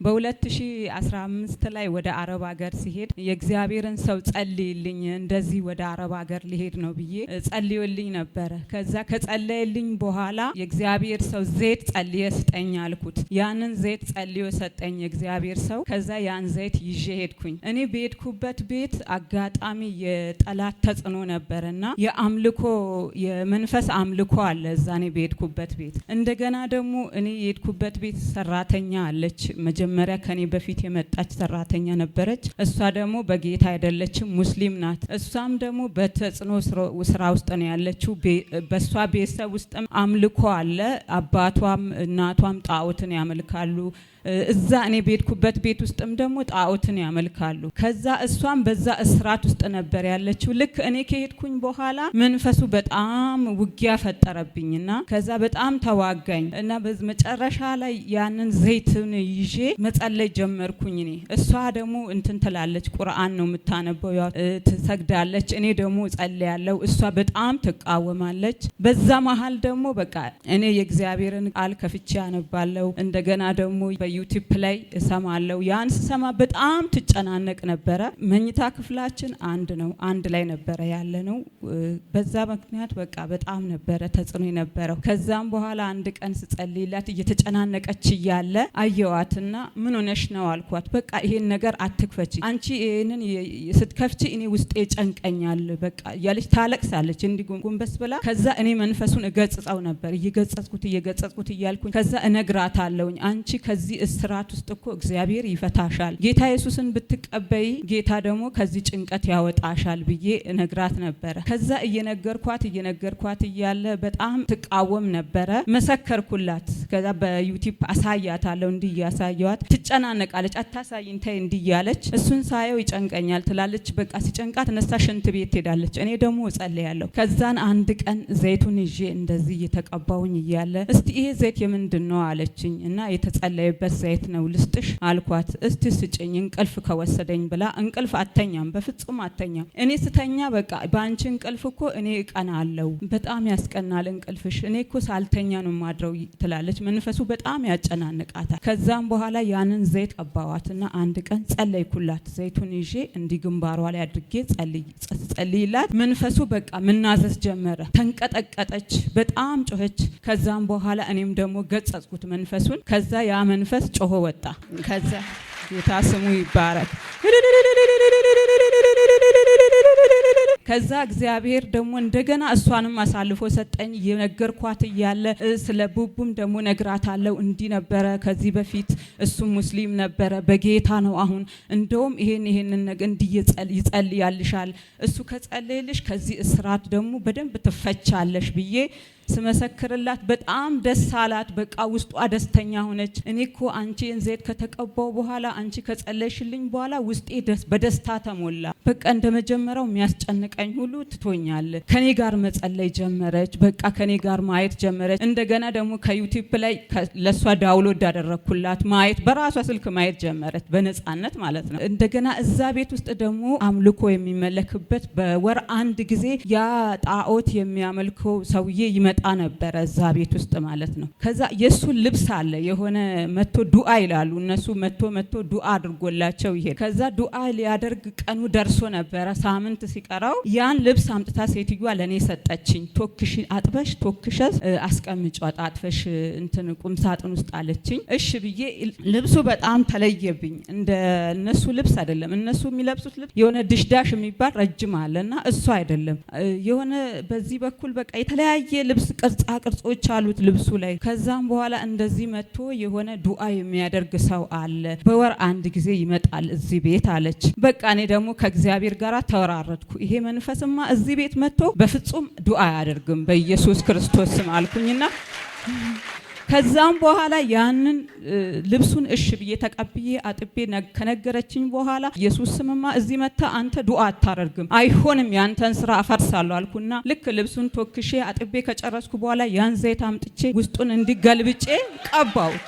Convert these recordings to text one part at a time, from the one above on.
በ2015 ላይ ወደ አረብ ሀገር ሲሄድ የእግዚአብሔርን ሰው ጸልይልኝ እንደዚህ ወደ አረብ ሀገር ሊሄድ ነው ብዬ ጸልዮልኝ ነበር። ከዛ ከጸለየልኝ በኋላ የእግዚአብሔር ሰው ዘይት ጸልየ ስጠኝ አልኩት። ያንን ዘይት ጸልዮ ሰጠኝ የእግዚአብሔር ሰው። ከዛ ያን ዘይት ይዤ ሄድኩኝ። እኔ በሄድኩበት ቤት አጋጣሚ የጠላት ተጽዕኖ ነበርና የአምልኮ የመንፈስ አምልኮ አለ እዛ እኔ በሄድኩበት ቤት። እንደገና ደግሞ እኔ የሄድኩበት ቤት ሰራተኛ አለች። መጀመሪያ ከኔ በፊት የመጣች ሰራተኛ ነበረች። እሷ ደግሞ በጌታ አይደለችም፣ ሙስሊም ናት። እሷም ደግሞ በተጽዕኖ ስራ ውስጥ ነው ያለችው። በሷ ቤተሰብ ውስጥም አምልኮ አለ። አባቷም እናቷም ጣዖትን ያመልካሉ። እዛ እኔ በሄድኩበት ቤት ውስጥም ደግሞ ጣዖትን ያመልካሉ። ከዛ እሷም በዛ እስራት ውስጥ ነበር ያለችው። ልክ እኔ ከሄድኩኝ በኋላ መንፈሱ በጣም ውጊያ ፈጠረብኝና ከዛ በጣም ተዋጋኝ እና በመጨረሻ ላይ ያንን ዘይትን ይዤ መጸለይ ጀመርኩኝ። እሷ ደግሞ እንትን ትላለች፣ ቁርአን ነው የምታነበው፣ ትሰግዳለች። እኔ ደግሞ ጸልያለሁ። እሷ በጣም ትቃወማለች። በዛ መሀል ደግሞ በቃ እኔ የእግዚአብሔርን ቃል ከፍቼ አነባለሁ። እንደገና ደግሞ ዩቲዩብ ላይ እሰማለሁ። ያን ስሰማ በጣም ትጨናነቅ ነበረ። መኝታ ክፍላችን አንድ ላይ ነበረ ያለ ነው። በዛ ምክንያት በቃ በጣም ነበረ ተጽዕኖ የነበረው። ከዛም በኋላ አንድ ቀን ስጸልይላት እየተጨናነቀች እያለ አየዋትና ምን ሆነሽ ነው አልኳት። በቃ ይሄን ነገር አትክፈቺ፣ አንቺ ይሄንን ስትከፍቺ እኔ ውስጤ ጨንቀኛል በቃ ያለች ታለቅሳለች እንዲህ ጎንበስ ብላ። ከዛ እኔ መንፈሱን እገጽጸው ነበር እየገጸጽኩት እያልኩኝ ከዛ እነግራታለሁኝ አንቺ ከዚህ እስራት ውስጥ እኮ እግዚአብሔር ይፈታሻል፣ ጌታ ኢየሱስን ብትቀበይ ጌታ ደግሞ ከዚህ ጭንቀት ያወጣሻል ብዬ እነግራት ነበረ። ከዛ እየነገርኳት እያለ በጣም ትቃወም ነበረ። መሰከርኩላት። ከዛ በዩቲዩብ አሳያታለሁ፣ እንዲህ ያሳየዋት ትጨናነቃለች። አታሳይኝ ተይ እንዲህ ያለች። እሱን ሳየው ይጨንቀኛል ትላለች። በቃ ሲጨንቃት ነሳ ሽንት ቤት ትሄዳለች። እኔ ደግሞ እጸልያለሁ። ከዛን አንድ ቀን ዘይቱን ይዤ እንደዚህ እየተቀባውኝ እያለ እስቲ ይሄ ዘይት የምንድን ነው አለችኝ እና የተጸለየበት ዘይት ነው ልስጥሽ አልኳት። እስቲ ስጭኝ እንቅልፍ ከወሰደኝ ብላ። እንቅልፍ አተኛም፣ በፍጹም አተኛም። እኔ ስተኛ በቃ በአንቺ እንቅልፍ እኮ እኔ እቀናለሁ፣ በጣም ያስቀናል እንቅልፍሽ፣ እኔ እኮ ሳልተኛ ነው ማድረው ትላለች። መንፈሱ በጣም ያጨናንቃታል። ከዛም በኋላ ያንን ዘይት ቀባዋትና አንድ ቀን ጸለይኩላት። ዘይቱን ይዤ እንዲህ ግንባሯ ላይ አድርጌ ጸልይላት። መንፈሱ በቃ መናዘዝ ጀመረ። ተንቀጠቀጠች፣ በጣም ጮኸች። ከዛም በኋላ እኔም ደግሞ ገጸጽኩት መንፈሱን። ከዛ ያ መንፈስ ጮሆ ወጣ። ከዛ ጌታ ስሙ ይባረክ። ከዛ እግዚአብሔር ደግሞ እንደገና እሷንም አሳልፎ ሰጠኝ። የነገርኳት እያለ ስለ ቡቡም ደግሞ ነግራታለሁ። እንዲህ ነበረ ከዚህ በፊት እሱም ሙስሊም ነበረ፣ በጌታ ነው አሁን። እንደውም ይሄንን ነገር እንዲህ ይጸልያልሻል፣ እሱ ከጸለየልሽ ከዚህ እስራት ደግሞ በደንብ ትፈቻለሽ ብዬ ስመሰክርላት በጣም ደስ አላት። በቃ ውስጧ ደስተኛ ሆነች። እኔ እኮ አንቺን ዘይት ከተቀባው በኋላ አንቺ ከጸለይሽልኝ በኋላ ውስጤ በደስታ ተሞላ። በቃ እንደመጀመሪያው የሚያስጨንቀኝ ሁሉ ትቶኛል። ከኔ ጋር መጸለይ ጀመረች። በቃ ከኔ ጋር ማየት ጀመረች። እንደገና ደግሞ ከዩቲዩብ ላይ ለሷ ዳውንሎድ አደረኩላት። ማየት በራሷ ስልክ ማየት ጀመረች፣ በነጻነት ማለት ነው። እንደገና እዛ ቤት ውስጥ ደግሞ አምልኮ የሚመለክበት በወር አንድ ጊዜ ያ ጣዖት የሚያመልከው ሰውዬ ይመጣ ነበረ እዛ ቤት ውስጥ ማለት ነው። ከዛ የሱ ልብስ አለ የሆነ መቶ ዱአ ይላሉ እነሱ መቶ ዱአ አድርጎላቸው ይሄ። ከዛ ዱአ ሊያደርግ ቀኑ ደርሶ ነበረ። ሳምንት ሲቀራው ያን ልብስ አምጥታ ሴትዮዋ ለኔ ሰጠችኝ። ቶክሽ አጥበሽ ቶክሸስ አስቀምጪው አጣጥፈሽ እንትን ቁም ሳጥን ውስጥ አለችኝ። እሺ ብዬ ልብሱ በጣም ተለየብኝ። እንደ እነሱ ልብስ አይደለም። እነሱ የሚለብሱት ልብስ የሆነ ድሽዳሽ የሚባል ረጅም አለና እሱ አይደለም። የሆነ በዚህ በኩል በቃ የተለያየ ልብስ ቅርጾች አሉት ልብሱ ላይ። ከዛም በኋላ እንደዚህ መጥቶ የሆነ ዱአ የሚያደርግ ሰው አለ፣ በወር አንድ ጊዜ ይመጣል እዚህ ቤት አለች። በቃ እኔ ደግሞ ከእግዚአብሔር ጋር ተወራረድኩ። ይሄ መንፈስማ እዚህ ቤት መጥቶ በፍጹም ዱአ አያደርግም በኢየሱስ ክርስቶስ ስም አልኩኝና ከዛም በኋላ ያንን ልብሱን እሺ ብዬ ተቀብዬ አጥቤ ከነገረችኝ በኋላ ኢየሱስ ስምማ እዚህ መጣ አንተ ዱአ አታደርግም፣ አይሆንም፣ ያንተን ስራ አፈርሳለሁ አልኩና ልክ ልብሱን ቶክሼ አጥቤ ከጨረስኩ በኋላ ያን ዘይት አምጥቼ ውስጡን እንዲገልብጬ ቀባውት።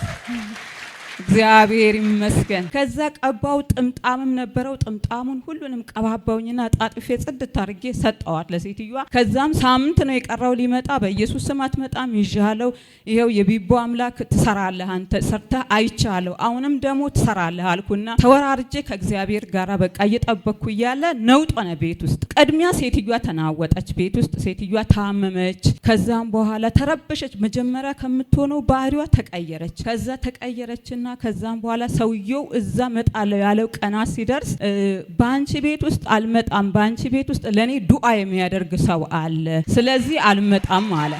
እግዚአብሔር ይመስገን። ከዛ ቀባው ጥምጣምም ነበረው። ጥምጣሙን ሁሉንም ቀባባውኝና ጣጥፌ ጽድት አድርጌ ሰጠዋት ለሴትዮዋ። ከዛም ሳምንት ነው የቀረው ሊመጣ። በኢየሱስ ስም አትመጣም ይዣለው፣ ይሄው የቢቦ አምላክ ትሰራለህ፣ አንተ ሰርተህ አይቻለሁ፣ አሁንም ደግሞ ትሰራለህ አልኩና ተወራርጄ ከእግዚአብሔር ጋር በቃ እየጠበቅኩ እያለ ነውጥ ሆነ ቤት ውስጥ። ቀድሚያ ሴትዮዋ ተናወጠች ቤት ውስጥ። ሴትዮዋ ታመመች። ከዛም በኋላ ተረበሸች። መጀመሪያ ከምትሆነው ባህሪዋ ተቀየረች። ከዛ ተቀየረችና ከዛም በኋላ ሰውየው እዛ መጣለው ያለው ቀና ሲደርስ ባንቺ ቤት ውስጥ አልመጣም፣ ባንቺ ቤት ውስጥ ለኔ ዱዓ የሚያደርግ ሰው አለ፣ ስለዚህ አልመጣም አለ።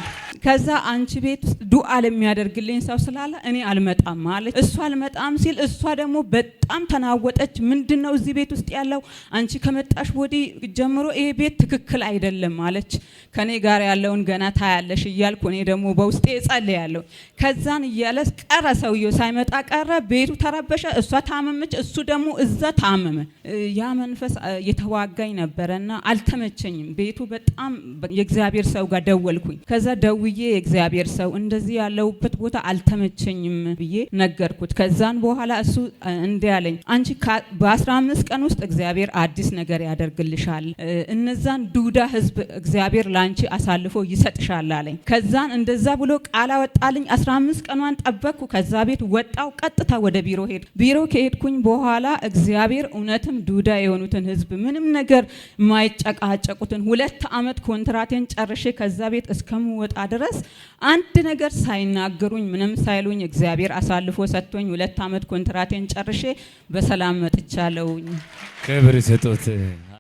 ከዛ አንቺ ቤት ውስጥ ዱዓ ለሚያደርግልኝ ሰው ስላለ እኔ አልመጣም ማለት። እሷ አልመጣም ሲል እሷ ደግሞ በጣም ተናወጠች። ምንድነው እዚህ ቤት ውስጥ ያለው? አንቺ ከመጣሽ ወዲህ ጀምሮ ይሄ ቤት ትክክል አይደለም ማለች። ከኔ ጋር ያለውን ገና ታያለሽ እያልኩ እኔ ደግሞ በውስጤ እጸልያለሁ። ከዛን እያለ ቀረ፣ ሰውየው ሳይመጣ ቀረ። ቤቱ ተረበሸ። እሷ ታመመች፣ እሱ ደግሞ እዛ ታመመ። ያ መንፈስ የተዋጋኝ ነበርና አልተመቸኝም። ቤቱ በጣም የእግዚአብሔር ሰው ጋር ደወልኩኝ። ከዛ ደውዬ የእግዚአብሔር ሰው እንደዚህ ያለውበት ቦታ አልተመቸኝም ብዬ ነገርኩት። ከዛን በኋላ እሱ እንዲህ አለኝ፣ አንቺ በ15 ቀን ውስጥ እግዚአብሔር አዲስ ነገር ያደርግልሻል፣ እነዛን ዱዳ ህዝብ እግዚአብሔር ላንቺ አሳልፎ ይሰጥሻል አለኝ። ከዛን እንደዛ ብሎ ቃል አወጣልኝ። 15 ቀኗን ጠበቅኩ። ከዛ ቤት ወጣው፣ ቀጥታ ወደ ቢሮ ሄድ። ቢሮ ከሄድኩኝ በኋላ እግዚአብሔር እውነትም ዱዳ የሆኑትን ህዝብ ምንም ነገር ማይጨቃጨቁትን 2 አመት ኮንትራቴን ጨርሼ ከዛ ቤት እስከምወጣ ድረስ አንድ ነገር ሳይናገሩኝ ምንም ሳይሉኝ እግዚአብሔር አሳልፎ ሰጥቶኝ 2 አመት ኮንትራቴን ጨርሼ በሰላም መጥቻለሁ። ክብር ይስጡት።